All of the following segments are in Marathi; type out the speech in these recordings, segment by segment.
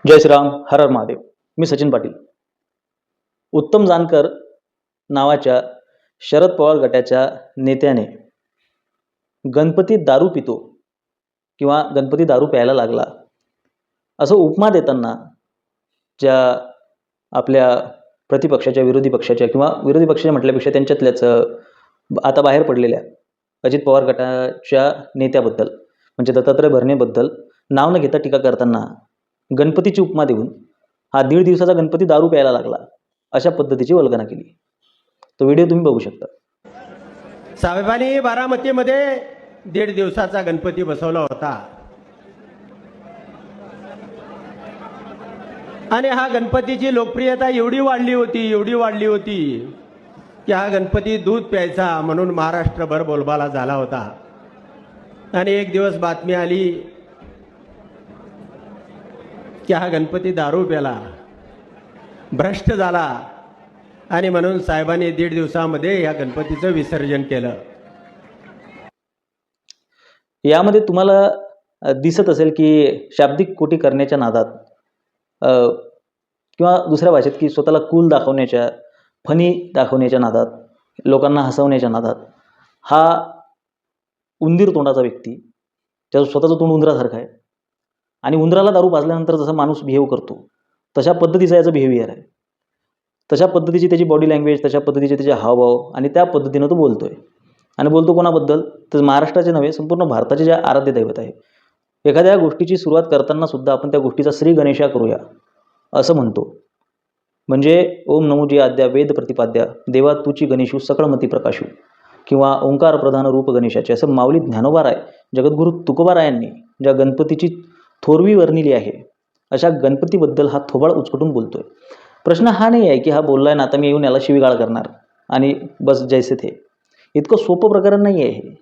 जय श्रीराम, हर हर महादेव. मी सचिन पाटील. उत्तम जानकर नावाच्या शरद पवार गटाच्या नेत्याने गणपती दारू पितो किंवा गणपती दारू प्यायला लागला असं उपमा देताना ज्या आपल्या प्रतिपक्षाच्या विरोधी पक्षाच्या किंवा विरोधी पक्षाच्या म्हटल्यापेक्षा त्यांच्यातल्याच आता बाहेर पडलेल्या अजित पवार गटाच्या नेत्याबद्दल म्हणजे दत्तात्रय भरणेबद्दल नाव न घेता टीका करताना गणपतीची उपमा देऊन हा 1.5 दिवसाचा गणपती दारू प्यायला लागला अशा पद्धतीची वल्गना केली. तो व्हिडिओ तुम्ही बघू शकता. साहेबांनी बारामतीमध्ये 1.5 दिवसाचा गणपती बसवला होता आणि हा गणपतीची लोकप्रियता एवढी वाढली होती की हा गणपती दूध प्यायचा म्हणून महाराष्ट्रभर बोलबाला झाला होता. आणि एक दिवस बातमी आली की हा गणपती दारू प्याला, भ्रष्ट झाला आणि म्हणून साहेबांनी 1.5 दिवसामध्ये या गणपतीचं विसर्जन केलं. यामध्ये तुम्हाला दिसत असेल की शाब्दिक कोटी करण्याच्या नादात किंवा दुसऱ्या भाषेत की स्वतःला कूल दाखवण्याच्या, फनी दाखवण्याच्या नादात, लोकांना हसवण्याच्या नादात हा उंदीर तोंडाचा व्यक्ती, त्याचं स्वतःचं तोंड उंदरासारखं आहे आणि उंदराला दारू पाजल्यानंतर जसा माणूस बिहेव करतो तशा पद्धतीचा याचं बिहेवियर आहे. तशा पद्धतीची त्याची बॉडी लँग्वेज, तशा पद्धतीचे त्याचे हावभाव आणि त्या पद्धतीनं तो बोलतोय. आणि बोलतो कोणाबद्दल? तर महाराष्ट्राचे नव्हे, संपूर्ण भारताचे जे आराध्य दैवत आहे. एखाद्या गोष्टीची सुरुवात करताना सुद्धा आपण त्या गोष्टीचा श्री गणेशा करूया असं म्हणतो. म्हणजे ओम नमोजी आद्या वेद प्रतिपाद्या देवा तुची गणेशू सकळमती प्रकाशू किंवा ओंकार प्रधान रूप गणेशाचे असं माऊली ज्ञानोबा जगद्गुरू तुकोबारायांनी ज्या गणपतीची थोरवी वर्णिली आहे अशा गणपतीबद्दल हा थोबाड उचकटून बोलतोय. प्रश्न हा नाही आहे की हा बोललाय ना आता मी येऊन याला शिवीगाळ करणार आणि बस जैसे थे. इतकं सोपं प्रकरण नाही आहे हे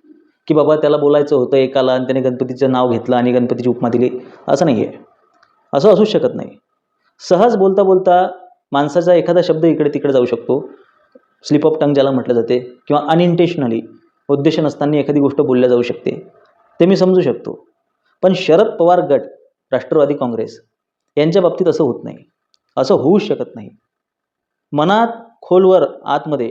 की बाबा त्याला बोलायचं होतं एकाला आणि त्याने गणपतीचं नाव घेतलं आणि गणपतीची उपमा दिली, असं नाही आहे. असं असूच शकत नाही. सहज बोलता बोलता माणसाचा एखादा शब्द इकडे तिकडे जाऊ शकतो, स्लिप ऑफ टंग ज्याला म्हटलं जाते, किंवा अनइंटेन्शनली उद्देश नसताना एखादी गोष्ट बोलल्या जाऊ शकते, ते मी समजू शकतो. पण शरद पवार गट, राष्ट्रवादी काँग्रेस यांच्या बाबतीत असं होत नाही, असं होऊच शकत नाही. मनात खोलवर आतमध्ये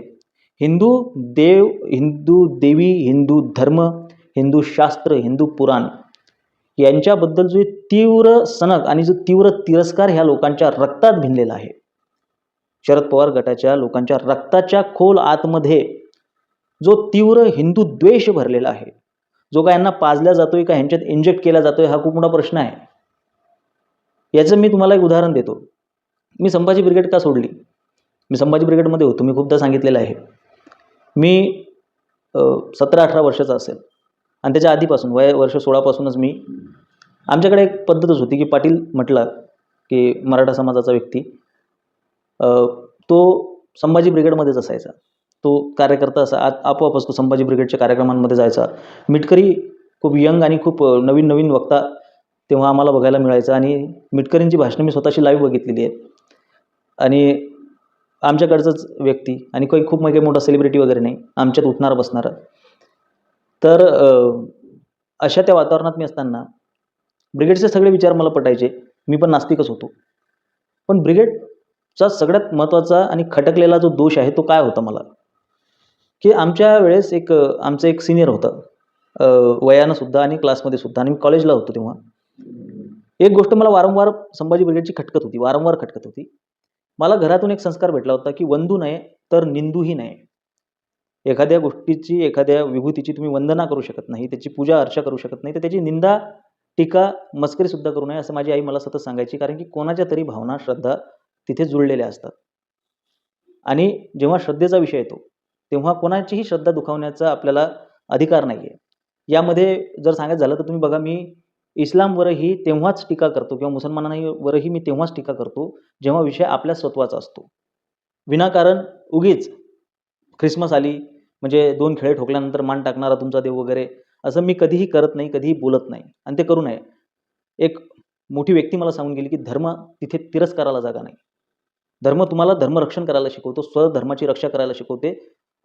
हिंदू देव, हिंदू देवी, हिंदू धर्म, हिंदू शास्त्र, हिंदू पुराण यांच्याबद्दल जो तीव्र सनक आणि जो तीव्र तिरस्कार ह्या लोकांच्या रक्तात भिनलेला आहे, शरद पवार गटाच्या लोकांच्या रक्ताच्या खोल आतमध्ये जो तीव्र हिंदू द्वेष भरलेला आहे, जो का यांना पाजल्या जातोय का ह्यांच्यात इंजेक्ट केला जातोय हा खूप मोठा प्रश्न आहे. याचं मी तुम्हाला एक उदाहरण देतो. मी संभाजी ब्रिगेड का सोडली? मी संभाजी ब्रिगेडमध्ये होतो, मी खूपदा सांगितलेलं आहे. मी 17-18 वर्षाचा असेल आणि त्याच्या आधीपासून वर्ष 16 पासूनच मी, आमच्याकडे एक पद्धतच होती की पाटील म्हटला की मराठा समाजाचा व्यक्ती तो संभाजी ब्रिगेडमध्येच असायचा. तो कार्यकर्ता असा आपोआपच तो संभाजी ब्रिगेडच्या कार्यक्रमांमध्ये जायचा. मिटकरी खूप यंग आणि खूप नवीन नवीन वक्ता तेव्हा आम्हाला बघायला मिळायचं आणि मिटकरींची भाषणं मी स्वतःशी लाईव्ह बघितलेली आहेत. आणि आमच्याकडचंच व्यक्ती आणि काही खूप काही मोठा सेलिब्रिटी वगैरे नाही, आमच्यात उठणारा बसणारा. तर अशा त्या वातावरणात मी असताना ब्रिगेडचे सगळे विचार मला पटायचे. मी पण नास्तिकच होतो. पण ब्रिगेडचा सगळ्यात महत्त्वाचा आणि खटकलेला जो दोष आहे तो काय होता मला, की आमच्या वेळेस आमचं एक सिनियर होतं, वयानं सुद्धा आणि क्लासमध्ये सुद्धा, आणि मी कॉलेजला होतो तेव्हा. एक गोष्ट मला वारंवार संभाजी ब्रिगेडची खटकत होती, वारंवार खटकत होती. मला घरातून एक संस्कार भेटला होता की वंदू नये तर निंदूही नये. एखाद्या गोष्टीची, एखाद्या विभूतीची तुम्ही वंदना करू शकत नाही, त्याची पूजा अर्चा करू शकत नाही, तर त्याची निंदा, टीका, मस्करीसुद्धा करू नये असं माझी आई मला सतत सांगायची. कारण की कोणाच्या तरी भावना, श्रद्धा तिथे जुळलेल्या असतात आणि जेव्हा श्रद्धेचा विषय येतो तेव्हा कोणाचीही श्रद्धा दुखावण्याचा आपल्याला अधिकार नाही आहे. यामध्ये जर सांगायचं झालं तर तुम्ही बघा, मी इस्लामवरही तेव्हाच टीका करतो किंवा मुसलमानांवरही मी तेव्हाच टीका करतो जेव्हा विषय आपल्या स्वत्वाचा असतो. विनाकारण उगीच ख्रिसमस आली म्हणजे 2 खेळे ठोकल्यानंतर मान टाकणारा तुमचा देव वगैरे असं मी कधीही करत नाही, कधीही बोलत नाही आणि ते करू नये. एक मोठी व्यक्ती मला सांगून गेली की धर्म तिथे तिरस्काराला जागा नाही. धर्म तुम्हाला धर्मरक्षण करायला शिकवतो, स्वधर्माची रक्षा करायला शिकवते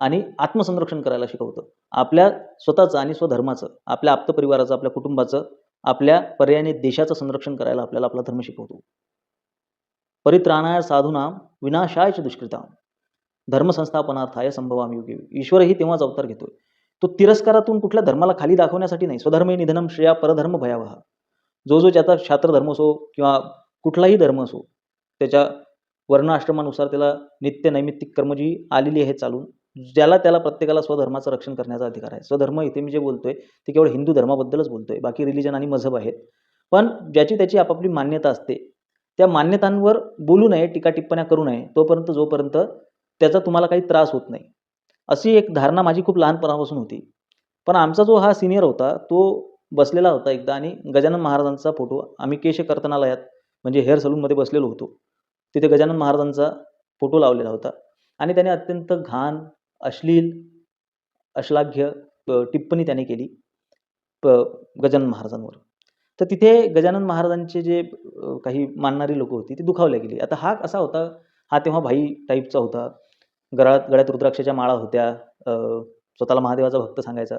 आणि आत्मसंरक्षण करायला शिकवतं. आपल्या स्वतःचं आणि स्वधर्माचं, आपल्या आप्तपरिवाराचं, आपल्या कुटुंबाचं, आपल्या पर्यायाने देशाचं संरक्षण करायला आपल्याला आपला धर्म शिकवतो. परित्राणाय साधूनां विनाशाय च दुष्कृतां धर्मसंस्थापनार्थाय संभवामि युगे. ईश्वरही तेव्हाच अवतार घेतोय. तो तिरस्कारातून कुठल्या धर्माला खाली दाखवण्यासाठी नाही. स्वधर्मे निधनम श्रेया परधर्म भयावह. जो ज्याचा क्षात्र धर्म असो किंवा कुठलाही धर्म असो, त्याच्या वर्ण आश्रमानुसार त्याला नित्य नैमित्तिक कर्म जी आलेली आहे चालून, ज्याला त्याला प्रत्येकाला स्वधर्माचं रक्षण करण्याचा अधिकार आहे. स्वधर्म इथे मी जे बोलतोय ते केवळ हिंदू धर्माबद्दलच बोलतोय. बाकी रिलिजन आणि मजहब आहेत. पण ज्याची त्याची आपापली मान्यता असते, त्या मान्यतांवर बोलू नये, टीका टिप्पण्या करू नये जोपर्यंत त्याचा तुम्हाला काही त्रास होत नाही. अशी एक धारणा माझी खूप लहानपणापासून होती. पण आमचा जो हा सिनियर होता तो बसलेला होता एकदा आणि गजानन महाराजांचा फोटो, आम्ही केश कर्तनालयात म्हणजे हेअर सलूनमध्ये बसलेलो होतो. तिथे गजानन महाराजांचा फोटो लावलेला होता आणि त्याने अत्यंत घाण, अश्लील, अश्लाघ्य टिप्पणी त्याने केली गजानन महाराजांवर. तर तिथे गजानन महाराजांचे जे काही मानणारी लोक होती ती दुखावल्या गेली. आता हा असा होता, हा तेव्हा भाई टाईपचा होता. गळ्यात रुद्राक्षाच्या माळा होत्या, स्वतःला महादेवाचा भक्त सांगायचा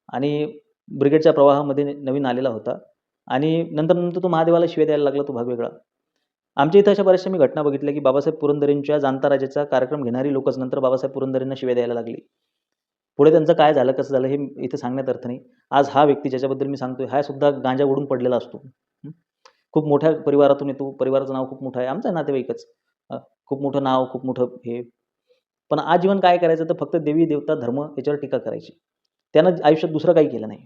आणि ब्रिगेडच्या प्रवाहामध्ये नवीन आलेला होता आणि नंतर तो महादेवाला शिव्या द्यायला लागला, तो भाग वेगळा. आमच्या इथं अशा बऱ्याचशा मी घटना बघितल्या की बाबासाहेब पुरंदरेंच्या जाणता राजाचा कार्यक्रम घेणारी लोकच नंतर बाबासाहेब पुरंदरेंना शिव्या द्यायला लागली. पुढे त्यांचं काय झालं, कसं झालं हे इथं सांगण्यात अर्थ नाही. आज हा व्यक्ती ज्याच्याबद्दल मी सांगतोय हा सुद्धा गांजा ओढून पडलेला असतो. खूप मोठ्या परिवारातून येतो, परिवाराचं नाव खूप मोठं आहे, आमचं नातेवाईकच. खूप मोठं नाव, खूप मोठं हे. पण आजीवन काय करायचं, तर फक्त देवी देवता धर्म याच्यावर टीका करायची. त्यानं आयुष्यात दुसरं काही केलं नाही.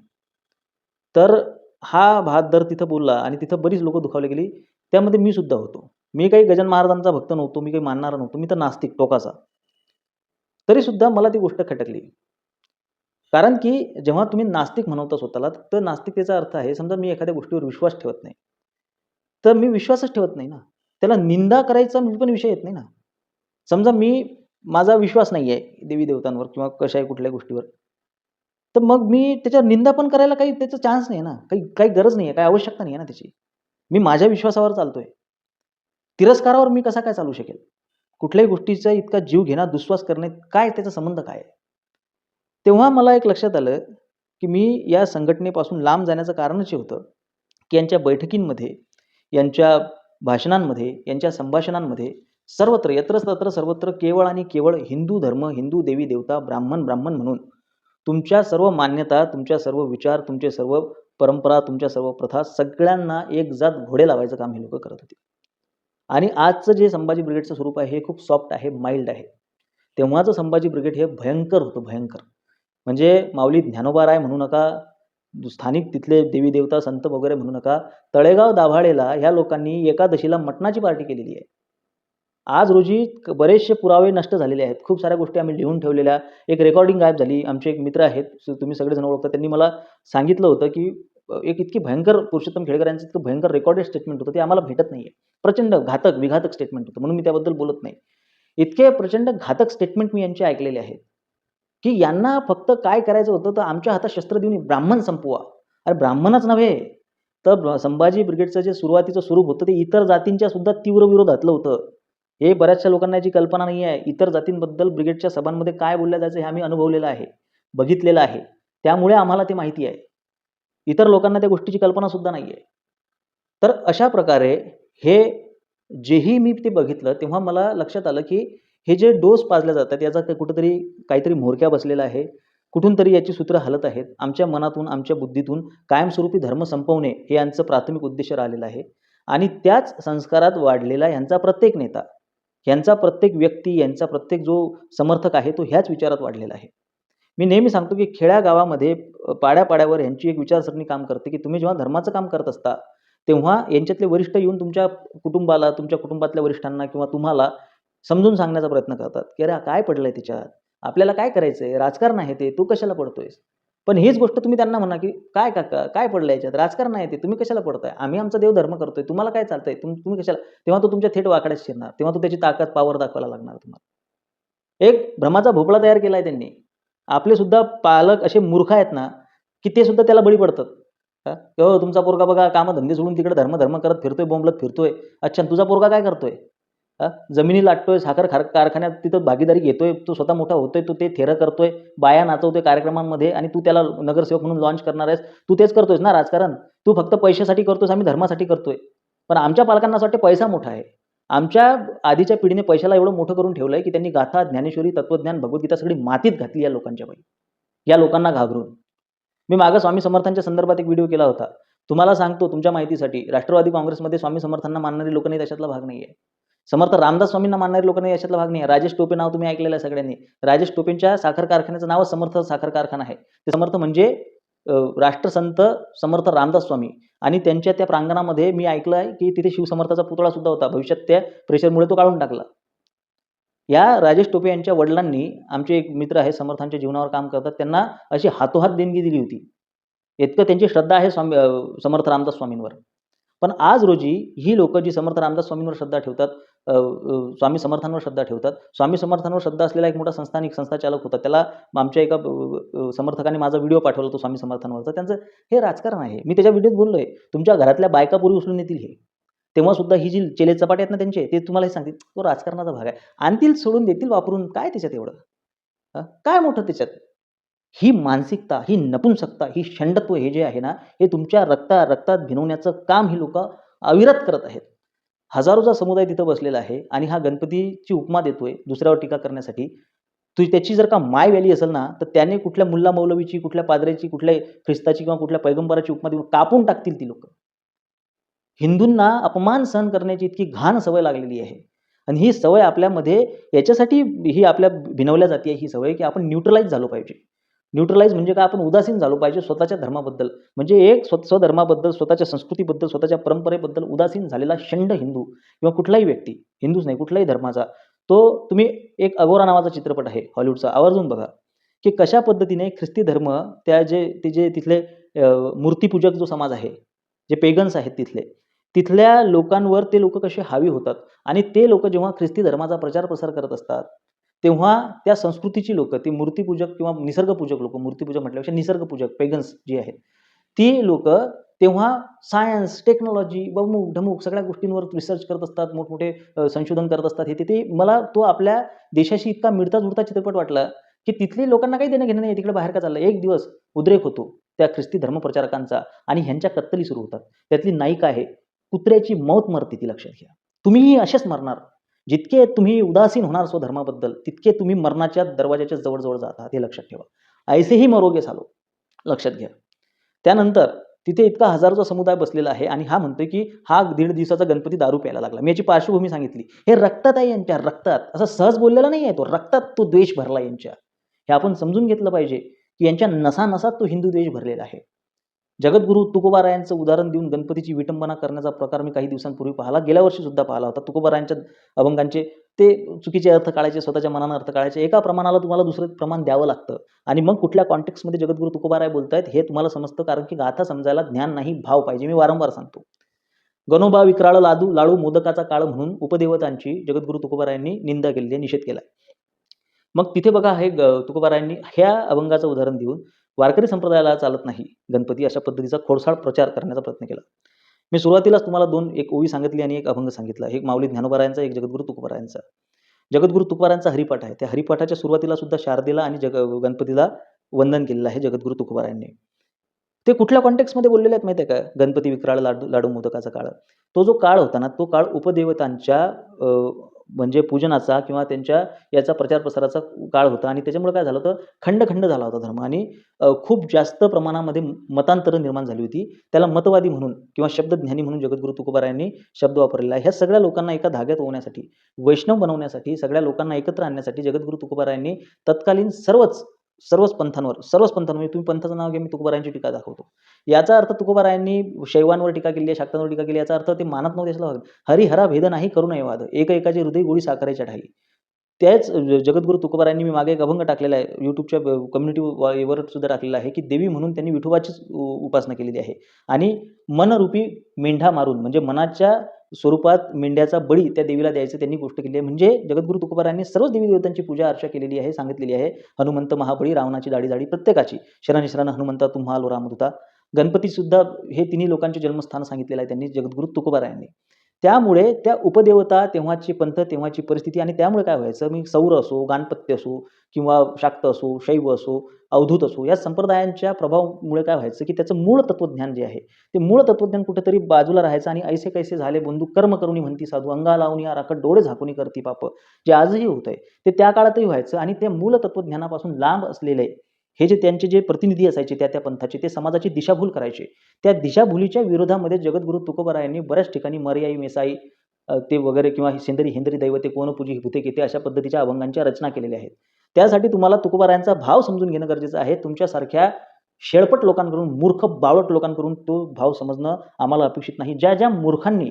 तर हा बहाद्दर तिथं बोलला आणि तिथं बरीच लोकं दुखावली गेली. त्यामध्ये मी सुद्धा होतो. मी काही गजानन महाराजांचा भक्त नव्हतो, मी काही मानणारा नव्हतो, मी तर नास्तिक टोकाचा. तरी सुद्धा मला ती गोष्ट खटकली. कारण की जेव्हा तुम्ही नास्तिक म्हणवता स्वतःला, तर नास्तिकतेचा अर्थ आहे, समजा मी एखाद्या गोष्टीवर विश्वास ठेवत नाही, तर मी विश्वासच ठेवत नाही ना. त्याला निंदा करायचा मी पण विषय येत नाही ना. समजा माझा विश्वास नाही आहे देवी देवतांवर किंवा कशाही कुठल्याही गोष्टीवर, तर मग मी त्याच्यावर निंदा पण करायला काही त्याचा चान्स नाही ना, काही गरज नाही आहे, काही आवश्यकता नाही आहे ना त्याची. मी माझ्या विश्वासावर चालतोय. तिरस्कारावर मी कसा काय चालू शकेल? कुठल्याही गोष्टीचा इतका जीव घेणं, दुस्वास करणे, काय त्याचा संबंध काय आहे? तेव्हा मला एक लक्षात आलं की मी या संघटनेपासून लांब जाण्याचं कारणच हे होतं की यांच्या बैठकींमध्ये, यांच्या भाषणांमध्ये, यांच्या संभाषणांमध्ये सर्वत्र यत्रतत्र सर्वत्र केवळ आणि केवळ हिंदू धर्म, हिंदू देवी देवता, ब्राह्मण ब्राह्मण म्हणून तुमच्या सर्व मान्यता, तुमच्या सर्व विचार, तुमचे सर्व परंपरा, तुमच्या सर्व प्रथा सगळ्यांना एक जात घोडे लावायचं काम हे लोक करत होते. आणि आजचं जे संभाजी ब्रिगेडचं स्वरूप आहे हे खूप सॉफ्ट आहे, माइल्ड आहे. तेव्हाचं संभाजी ब्रिगेड हे भयंकर होतं, भयंकर. म्हणजे माऊली ज्ञानोबा राय म्हणू नका, स्थानिक तिथले देवी देवता संत वगैरे म्हणू नका, तळेगाव दाभाडेला ह्या लोकांनी एकादशीला मटणाची पार्टी केलेली आहे. आज रोजी बरेचसे पुरावे नष्ट झालेले आहेत. खूप साऱ्या गोष्टी आम्ही लिहून ठेवलेल्या, एक रेकॉर्डिंग गायब झाली. आमचे एक मित्र आहेत, तुम्ही सगळेजण ओळखता, त्यांनी मला सांगितलं होतं की एक इतकी भयंकर पुरुषोत्तम खेडेकर यांचं इतकं भयंकर रेकॉर्डेड स्टेटमेंट होतं, ते आम्हाला भेटत नाहीये. प्रचंड घातक, विघातक स्टेटमेंट होतं, म्हणून मी त्याबद्दल बोलत नाही. इतके प्रचंड घातक स्टेटमेंट मी यांचे ऐकलेले आहेत की यांना फक्त काय करायचं होतं, तर आमच्या हातात शस्त्र देऊन ब्राह्मण संपवा. अरे ब्राह्मणच नव्हे, तर संभाजी ब्रिगेडचं जे सुरुवातीचं स्वरूप होतं ते इतर जातींच्या सुद्धा तीव्र विरोधातलं होतं. हे बऱ्याचशा लोकांना याची कल्पना नाही आहे. इतर जातींबद्दल ब्रिगेडच्या सभांमध्ये काय बोलल्या जायचं हे आम्ही अनुभवलेलं आहे, बघितलेलं आहे. त्यामुळे आम्हाला ते माहिती आहे. इतर लोकांना त्या गोष्टीची कल्पना सुद्धा नाही आहे. तर अशा प्रकारे हे जेही मी ते बघितलं तेव्हा मला लक्षात आलं की हे जे डोस पाजल्या जातात याचा कुठंतरी काहीतरी म्होरक्या बसलेला आहे, कुठून तरी याची सूत्र हलत आहेत. आमच्या मनातून, आमच्या बुद्धीतून कायमस्वरूपी धर्म संपवणे हे यांचं प्राथमिक उद्देश राहिलेलं आहे. आणि त्याच संस्कारात वाढलेला यांचा प्रत्येक नेता, यांचा प्रत्येक व्यक्ती, यांचा प्रत्येक जो समर्थक आहे तो ह्याच विचारात वाढलेला आहे. मी नेहमी सांगतो की खेड्यागावामध्ये पाड्यापाड्यावर यांची एक विचारसरणी काम करते की तुम्ही जेव्हा धर्माचं काम करत असता तेव्हा यांच्यातले वरिष्ठ येऊन तुमच्या कुटुंबाला, तुमच्या कुटुंबातल्या वरिष्ठांना किंवा तुम्हाला समजून सांगण्याचा प्रयत्न करतात की अरे काय पडलंय त्याच्यात, आपल्याला काय करायचंय, राजकारण आहे ते, तू कशाला पडतोयस. पण हीच गोष्ट तुम्ही त्यांना म्हणा की काय काका काय पडलंय याच्यात, राजकारण आहे ते, तुम्ही कशाला पडताय, आम्ही आमचा देव धर्म करतोय, तुम्हाला काय चालतंय, तुम्ही कशाला. तेव्हा तो तुमच्या थेट वाकड्यात शिरणार, तेव्हा तो त्याची ताकद, पावर दाखवायला लागणार तुम्हाला. एक भ्रमाचा भोपळा तयार केलाय त्यांनी. आपले सुद्धा पालक असे मूर्ख आहेत ना की ते सुद्धा त्याला बळी पडतात. हो तुमचा पोरगा बघा कामधंदे सोडून तिकडे धर्म करत फिरतोय, बोंबलत फिरतोय. अच्छा तुझा पोरगा काय करतोय, जमिनी लाटतोय, साखर कारखान्यात तिथं भागीदारी घेतोय, तो स्वतः मोठा होतोय, तो ते थेरं करतोय, बाया नाचवतोय कार्यक्रमांमध्ये आणि तू त्याला नगरसेवक म्हणून लॉन्च करणार आहेस. तू तेच करतोयस ना राजकारण, तू फक्त पैशासाठी करतोयस, आम्ही धर्मासाठी करतोय. पण आमच्या पालकांना असं वाटतं पैसा मोठा आहे, आमच्या आधीच्या पिढीने पैशाला एवढं मोठं करून ठेवलं आहे की त्यांनी गाथा, ज्ञानेश्वरी, तत्त्वज्ञान, भगवद्गीता सगळी मातीत घातली या लोकांच्या पायी, या लोकांना घाबरून. मी मागं स्वामी समर्थांच्या संदर्भात एक व्हिडिओ केला होता. तुम्हाला सांगतो तुमच्या माहितीसाठी, राष्ट्रवादी काँग्रेसमध्ये स्वामी समर्थांना मानणारी लोकं नाही, त्याच्यातला भाग नाही आहे. समर्थ रामदास स्वामींना मानणारी लोकं नाही, याच्यातला भाग नाही आहे. राजेश टोपे नाव तुम्ही ऐकलेलं आहे सगळ्यांनी. राजेश टोपेंच्या साखर कारखान्याचं नावच समर्थ साखर कारखाना आहे. ते समर्थ म्हणजे राष्ट्रसंत समर्थ रामदास स्वामी. आणि त्यांच्या त्या प्रांगणामध्ये मी ऐकलं आहे की तिथे शिवसमर्थाचा पुतळा सुद्धा होता. भविष्यात त्या प्रेशरमुळे तो काढून टाकला. या राजेश टोपे यांच्या वडिलांनी, आमचे एक मित्र आहे समर्थांच्या जीवनावर काम करतात, त्यांना अशी हातोहात देणगी दिली होती. इतकं त्यांची श्रद्धा आहे समर्थ रामदास स्वामींवर. पण आज रोजी ही लोकं जी समर्थ रामदास स्वामींवर श्रद्धा ठेवतात, स्वामी समर्थांवर श्रद्धा ठेवतात. स्वामी समर्थांवर श्रद्धा असलेला एक मोठा संस्थाचालक होता. त्याला आमच्या एका समर्थकाने माझा व्हिडिओ पाठवला तो स्वामी समर्थांवरचा. त्यांचं हे राजकारण आहे. मी त्याच्या व्हिडिओत बोललोय, तुमच्या घरातल्या बायका पोरी उचलून येतील हे. तेव्हा सुद्धा ही जी चेले चपाटे आहेत ना त्यांचे, ते तुम्हाला हे सांगतील तो राजकारणाचा भाग आहे. आणतील, सोडून देतील वापरून, काय त्याच्यात एवढं? काय मोठं त्याच्यात? ही मानसिकता, ही नपुंसकता, ही षंडत्व हे जे आहे ना, हे तुमच्या रक्तात भिनवण्याचं काम ही लोकं अविरत करत आहेत. हजारोचा समुदाय तिथं बसलेला आहे आणि हा गणपतीची उपमा देतोय दुसऱ्यावर टीका करण्यासाठी. त्याची जर का माय व्हॅली असेल ना, तर त्याने कुठल्या मुल्ला मौलवीची, कुठल्या पाद्र्याची, कुठल्या ख्रिस्ताची किंवा कुठल्या पैगंबराची उपमा देऊन कापून टाकतील ती लोकं. हिंदूंना अपमान सहन करण्याची इतकी घाण सवय लागलेली आहे. आणि ही सवय आपल्यामध्ये याच्यासाठी ही आपल्या भिनवल्या जाते ही सवय, की आपण न्यूट्रलाइज झालो पाहिजे. न्यूट्रलाइज म्हणजे काय? आपण उदासीन झालो पाहिजे स्वतःच्या धर्माबद्दल. म्हणजे एक स्वधर्माबद्दल, स्वतःच्या संस्कृतीबद्दल, स्वतःच्या परंपरेबद्दल उदासीन झालेला षंड हिंदू किंवा कुठलाही व्यक्ती, हिंदूच नाही कुठल्याही धर्माचा, तो तुम्ही एक अगोरा नावाचा चित्रपट आहे हॉलिवूडचा, आवर्जून बघा, की कशा पद्धतीने ख्रिस्ती धर्म ते जे तिथले मूर्तीपूजक जो समाज आहे, जे पेगन्स आहेत तिथल्या लोकांवर ते लोकं कसे हावी होतात. आणि ते लोकं जेव्हा ख्रिस्ती धर्माचा प्रचार प्रसार करत असतात, तेव्हा त्या संस्कृतीची लोकं, ती मूर्तीपूजक किंवा निसर्गपूजक लोकं, मूर्तीपूजक म्हटल्यापेक्षा निसर्गपूजक पेगन्स जी आहेत, ती लोकं तेव्हा सायन्स, टेक्नॉलॉजी, ढमुक सगळ्या गोष्टींवर रिसर्च करत असतात, मोठमोठे संशोधन करत असतात. ते मला तो आपल्या देशाशी इतका मिळता-जुळता चित्रपट वाटला, की तिथली लोकांना काही देणं-घेणं नाही, तिकडे बाहेर का चाललं. एक दिवस उद्रेक होतो त्या ख्रिस्ती धर्मप्रचारकांचा आणि ह्यांच्या कत्तली सुरू होतात. त्यातली नायिका आहे, कुत्र्याची मौत मरते ती, लक्षात घ्या. तुम्हीही असेच मरणार. जितके तुम्ही उदासीन होणार स्वधर्माबद्दल, तितके तुम्ही मरणाच्या दरवाजाच्या जवळ जाता, हे लक्षात ठेवा. ऐसेही मरोगे सालो, लक्षात घ्या. त्यानंतर तिथे इतका हजारोचा समुदाय बसलेला आहे आणि हा म्हणतोय की हा 1.5 दिवसाचा गणपती दारू प्यायला लागला. मी याची पार्श्वभूमी सांगितली. हे रक्तात आहे यांच्या, रक्तात. असं सहज बोललेला नाही आहे तो, रक्तात तो द्वेष भरला यांच्या. हे आपण समजून घेतलं पाहिजे की यांच्या नसानसात तो हिंदू द्वेष भरलेला आहे. जगद्गुरू तुकोबारायांचं उदाहरण देऊन गणपतीची विटंबना करण्याचा प्रकार मी काही दिवसांपूर्वी पाहिला. गेल्या वर्षी सुद्धा पाहिला होता. तुकोबारायांच्या अभंगांचे ते चुकीचे अर्थ काढायचे, स्वतःच्या मनानं अर्थ काढायचे. एका प्रमाणाला तुम्हाला दुसरं प्रमाण द्यावं लागतं आणि मग कुठल्या कॉन्टेक्स्टमध्ये जगद्गुरू तुकोबाराय बोलतायत हे तुम्हाला समजतं, कारण की गाथा समजायला ज्ञान नाही, भाव पाहिजे. मी वारंवार सांगतो. गणोबा विक्राळ लाडू मोदकाचा काळ म्हणून उपदेवतांची जगद्गुरू तुकोबारायांनी निंदा केली आहे, निषेध केला. मग तिथे बघा हे तुकोबारायांनी ह्या अभंगाचं उदाहरण देऊन वारकरी संप्रदायाला चालत नाही गणपती, अशा पद्धतीचा खोडसाळ प्रचार करण्याचा प्रयत्न केला. मी सुरुवातीलाच तुम्हाला एक ओवी सांगितली आणि एक अभंग सांगितला. एक माऊली ज्ञानोबारायांचा, एक जगद्गुरू तुकोबारायांचा. जगद्गुरू तुकोबारायांचा हरिपाठ आहे. त्या हरिपाठाच्या सुरुवातीला सुद्धा शारदेला आणि गणपतीला वंदन केलेलं आहे जगद्गुरू तुकोबारायांनी. ते कुठल्या कॉन्टेक्स्टमध्ये बोललेले आहेत माहिती आहे का? गणपती विक्राळ लाडू मोदकाचा काळ. तो जो काळ होता ना, तो काळ उपदेवतांच्या म्हणजे पूजनाचा किंवा त्यांच्या याचा प्रचार प्रसाराचा काळ होता आणि त्याच्यामुळे काय झालं होतं, खंड झाला होता धर्म आणि खूप जास्त प्रमाणामध्ये मतांतरं निर्माण झाली होती. त्याला मतवादी म्हणून किंवा शब्दज्ञानी म्हणून जगद्गुरू तुकोबारायांनी शब्द वापरलेला आहे. ह्या सगळ्या लोकांना एका धाग्यात ओवण्यासाठी, वैष्णव बनवण्यासाठी, सगळ्या लोकांना एकत्र आणण्यासाठी जगद्गुरू तुकोबारायांनी तत्कालीन सर्वच पंथांवर तुम्ही पंथाचं नाव घ्या, मी तुकोबारायांची टीका दाखवतो. याचा अर्थ तुकोबारायांनी शैवांवर टीका केली आहे, शाक्तांवर टीका केली, याचा अर्थ ते मानत नव्हते असला हरिहरा भेद नाही करू नये वाद, एकाचे हृदय गोडी साखरेच्या ठाई. त्याच जगद्गुरू तुकोबारायांनी, मी मागे एक अभंग टाकलेला आहे, यूट्यूबच्या कम्युनिटीवर सुद्धा टाकलेला आहे, की देवी म्हणून त्यांनी विठोबाचीच उपासना केलेली आहे आणि मनरूपी मेंढा मारून, म्हणजे मनाच्या स्वरूपात मेंढ्याचा बळी त्या देवीला द्यायचं त्यांनी गोष्ट केली आहे. म्हणजे जगद्गुरू तुकोबारायांनी सर्वच देवी देवतांची पूजा अर्चा केलेली आहे, सांगितलेली आहे. हनुमंत महाबळी, रावणाची दाढी प्रत्येकाची, शरण हनुमंता तुम्हा आलो रामदूता. गणपती सुद्धा हे तिन्ही लोकांचे जन्मस्थान सांगितलेलं आहे त्यांनी, जगद्गुरू तुकोबारायांनी. त्यामुळे त्या उपदेवता, तेव्हाची पंथ, तेव्हाची परिस्थिती आणि त्यामुळे काय व्हायचं, मी सौर असो, गाणपत्य असो किंवा शाक्त असो, शैव असो, अवधूत असो, या संप्रदायांच्या प्रभावामुळे काय व्हायचं, की त्याचं मूळ तत्त्वज्ञान जे आहे, ते मूळ तत्त्वज्ञान कुठेतरी बाजूला राहायचं आणि ऐसे कैसे झाले बंधू कर्म करुणी म्हणती साधू, अंगा लावणी राखट डोळे झाकुनी करती पाप, जे आजही होतंय ते त्या काळातही व्हायचं. आणि ते मूळ तत्त्वज्ञानापासून लांब असलेले हे जे त्यांचे जे प्रतिनिधी असायचे त्या त्या पंथाचे, ते समाजाची दिशाभूल करायचे. त्या दिशाभूलीच्या विरोधामध्ये जगद्गुरू तुकोबारायांनी बऱ्याच ठिकाणी मर्याई मेसाई ते वगैरे किंवा सेंदरी हिंदरी दैवते कोण पूजी भूते किते अशा पद्धतीच्या अभंगांच्या रचना केलेल्या आहेत. त्यासाठी तुम्हाला तुकोबारायांचा भाव समजून घेणं गरजेचं आहे. तुमच्यासारख्या शेळपट लोकांकडून, मूर्ख बावळट लोकांकडून तो भाव समजणं आम्हाला अपेक्षित नाही. ज्या ज्या मूर्खांनी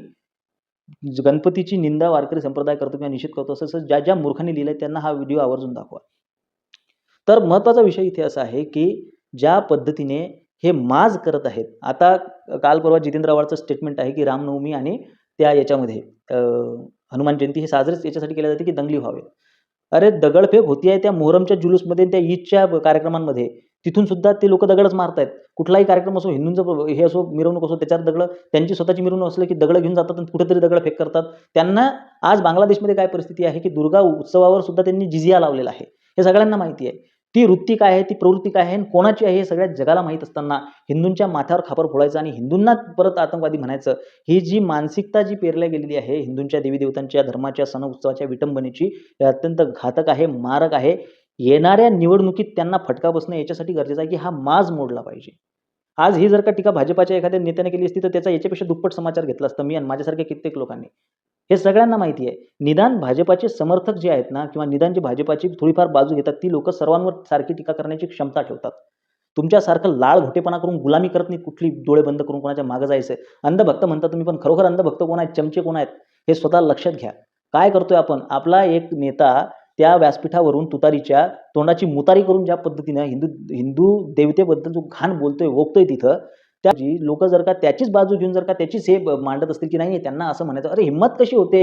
गणपतीची निंदा वारकरी संप्रदाय करतो किंवा निषेध करतो, असं ज्या ज्या मूर्खांनी लिहिलंय त्यांना हा व्हिडिओ आवर्जून दाखवा. तर महत्त्वाचा विषय इथे असा आहे, की ज्या पद्धतीने हे माज करत आहेत. आता काल परवा जितेंद्र आव्हाडचं स्टेटमेंट आहे, की रामनवमी आणि त्या याच्यामध्ये हनुमान जयंती हे साजरेच याच्यासाठी केल्या जाते, की दंगली व्हावेत. अरे दगडफेक होतीये त्या मोहरमच्या जुलूसमध्ये, त्या ईदच्या कार्यक्रमांमध्ये. तिथून सुद्धा ते लोकं दगडच मारतायत. कुठलाही कार्यक्रम असो, हिंदूंचं हे असो, मिरवणूक असो, त्याच्यावर दगडं, त्यांची स्वतःची मिरवणूक असली की दगडं घेऊन जातात आणि कुठेतरी दगडफेक करतात. त्यांना आज बांगलादेशमध्ये काय परिस्थिती आहे, की दुर्गा उत्सवावर सुद्धा त्यांनी जिझिया लावलेला आहे. हे सगळ्यांना माहिती आहे. ती वृत्ती काय आहे, ती प्रवृत्ती काय आहे आणि कोणाची आहे हे सगळ्या जगाला माहीत असताना हिंदूंच्या माथ्यावर खापर फोडायचं आणि हिंदूंना परत आतंकवादी म्हणायचं, ही जी मानसिकता जी पेरल्या गेलेली आहे हिंदूंच्या देवी-देवतांच्या धर्माच्या सण उत्सवाच्या विटंबनेची, हे अत्यंत घातक आहे, मारक आहे. येणाऱ्या निवडणुकीत त्यांना फटका बसणं याच्यासाठी गरजेचं आहे, की हा माज मोडला पाहिजे. आज ही जर का टीका भाजपाच्या एखाद्या नेत्याने केली असती, तर त्याचा याच्यापेक्षा दुप्पट समाचार घेतला असता मी आणि माझ्यासारख्या कित्येक लोकांनी. हे सगळ्यांना माहिती आहे. निदान भाजपाचे समर्थक जे आहेत ना किंवा निदान जे भाजपाची थोडीफार बाजू घेतात, ती लोकं सर्वांवर सारखी टीका करण्याची क्षमता ठेवतात. तुमच्यासारखं लाळघोटेपणा करून गुलामी करत नाहीत, कुठली डोळे बंद करून कोणाच्या मागे जायचंय. अंधभक्त म्हणता तुम्ही, पण खरोखर अंधभक्त कोण आहेत, चमचे कोण आहेत, हे स्वतः लक्षात घ्या. काय करतोय आपण? आपला एक नेता त्या व्यासपीठावरून तुतारीच्या तोंडाची मुतारी करून ज्या पद्धतीनं हिंदू देवतेबद्दल जो घाण बोलतोय, ओकतोय तिथं, त्या लोकं जर का त्याचीच बाजू घेऊन जर का त्याचीच हे मांडत असतील, की नाही त्यांना असं म्हणायचं, अरे हिम्मत कशी होते?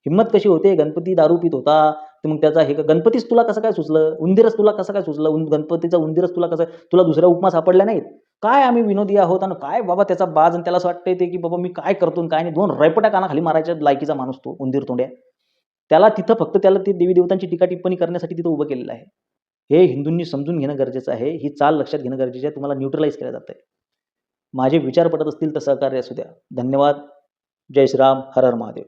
हिम्मत कशी होते? गणपती दारू पीत होता, तर मग त्याचा हे गणपतीच तुला कसं काय सुचलं? उंदीरच तुला कसं काय सुचलं? गणपतीचा उंदीरच तुला कसं, तुला दुसऱ्या उपमा सापडल्या नाहीत? काय आम्ही विनोदी आहोत आणि काय बाबा त्याचा बाज आणि त्याला असं वाटतंय ते, की बाबा मी काय करतो आणि काय नाही. 2 रयपट्या कानाखाली मारायच्या लायकीचा माणूस तो उंदीर तोंड्या. त्याला तिथं फक्त त्याला ते देवी-देवतांची टीका-टिप्पणी करण्यासाठी तिथं उभं केलेलं आहे. हे हिंदूंनी समजून घेणं गरजेचं आहे. ही चाल लक्षात घेणं गरजेचं आहे. तुम्हाला न्यूट्रलाइज केलं जातंय. माझे विचार पटत असतील तर सहकार्य असू द्या. धन्यवाद. जय श्रीराम. हर हर महादेव.